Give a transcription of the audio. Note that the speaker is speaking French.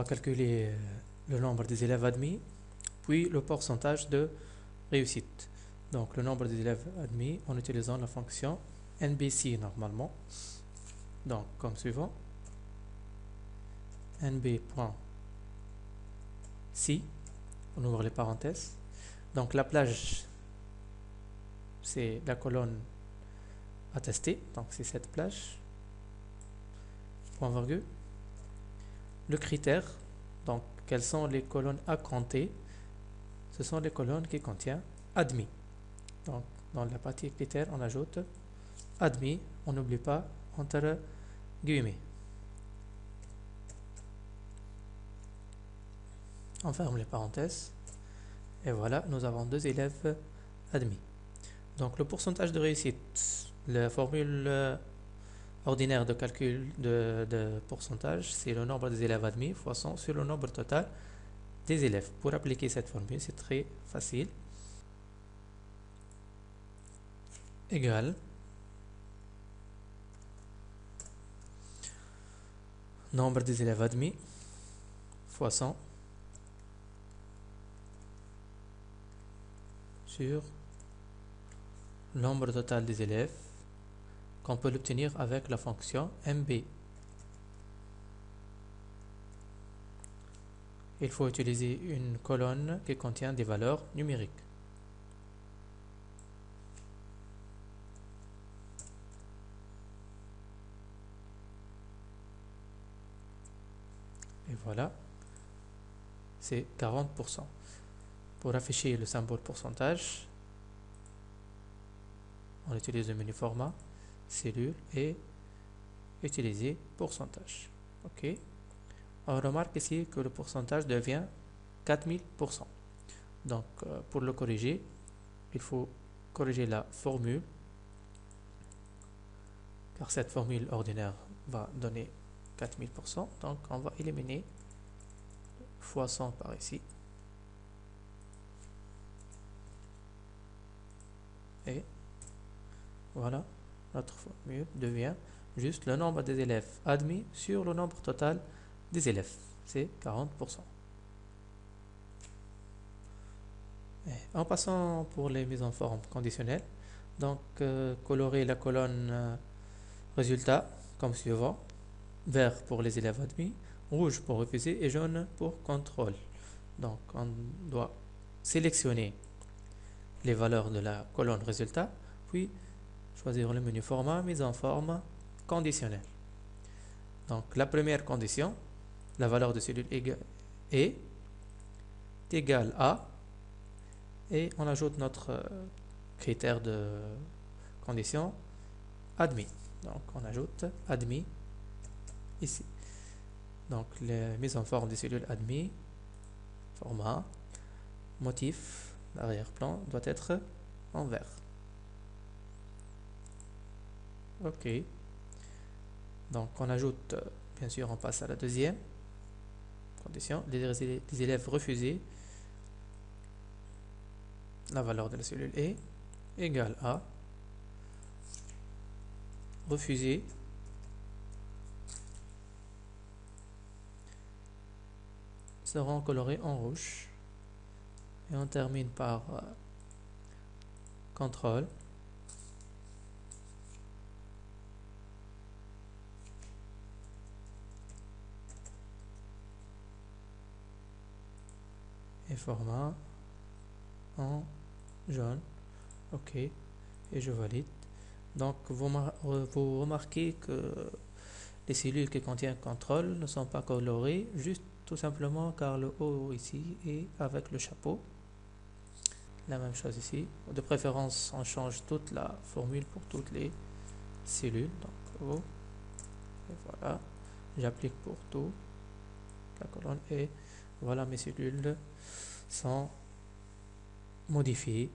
va calculer le nombre des élèves admis, puis le pourcentage de réussite. Donc le nombre des élèves admis en utilisant la fonction NBC normalement. Donc comme suivant, nb.c, on ouvre les parenthèses. Donc la plage, c'est la colonne à tester, donc c'est cette plage, point virgule. Le critère, donc quelles sont les colonnes à compter, ce sont les colonnes qui contiennent admis. Donc dans la partie critères, on ajoute admis, on n'oublie pas entre guillemets. On ferme les parenthèses et voilà, nous avons 2 élèves admis. Donc le pourcentage de réussite, la formule ordinaire de calcul de pourcentage, c'est le nombre des élèves admis fois 100 sur le nombre total des élèves. Pour appliquer cette formule, c'est très facile. Égal nombre des élèves admis fois 100 sur nombre total des élèves, qu'on peut l'obtenir avec la fonction MB. Il faut utiliser une colonne qui contient des valeurs numériques. Et voilà, c'est 40%. Pour afficher le symbole pourcentage, on utilise le menu format, cellule et utiliser pourcentage. OK. On remarque ici que le pourcentage devient 4000%. Donc, pour le corriger, il faut corriger la formule, car cette formule ordinaire va donner 4000%. Donc, on va éliminer fois 100 par ici. Et voilà, notre formule devient juste le nombre des élèves admis sur le nombre total des élèves. C'est 40%. Et en passant pour les mises en forme conditionnelles, donc colorer la colonne résultat comme suivant: vert pour les élèves admis, rouge pour refusé et jaune pour contrôle. Donc on doit sélectionner les valeurs de la colonne résultat, puis choisir le menu format, mise en forme conditionnelle. Donc la première condition, la valeur de cellule est égale à, et on ajoute notre critère de condition admis. Donc on ajoute admis ici. Donc la mise en forme des cellules admis, format, motif, l'arrière-plan doit être en vert. OK. Donc on ajoute, bien sûr, on passe à la deuxième condition, les élèves refusés, la valeur de la cellule est égale à refusé seront colorés en rouge. Et on termine par contrôle. Et format en jaune. OK. Et je valide. Donc vous remarquez que les cellules qui contiennent contrôle ne sont pas colorées, juste tout simplement car le haut ici est avec le chapeau. La même chose ici. De préférence, on change toute la formule pour toutes les cellules. Donc haut. Et voilà. J'applique pour tout la colonne et voilà, mes cellules sont modifiées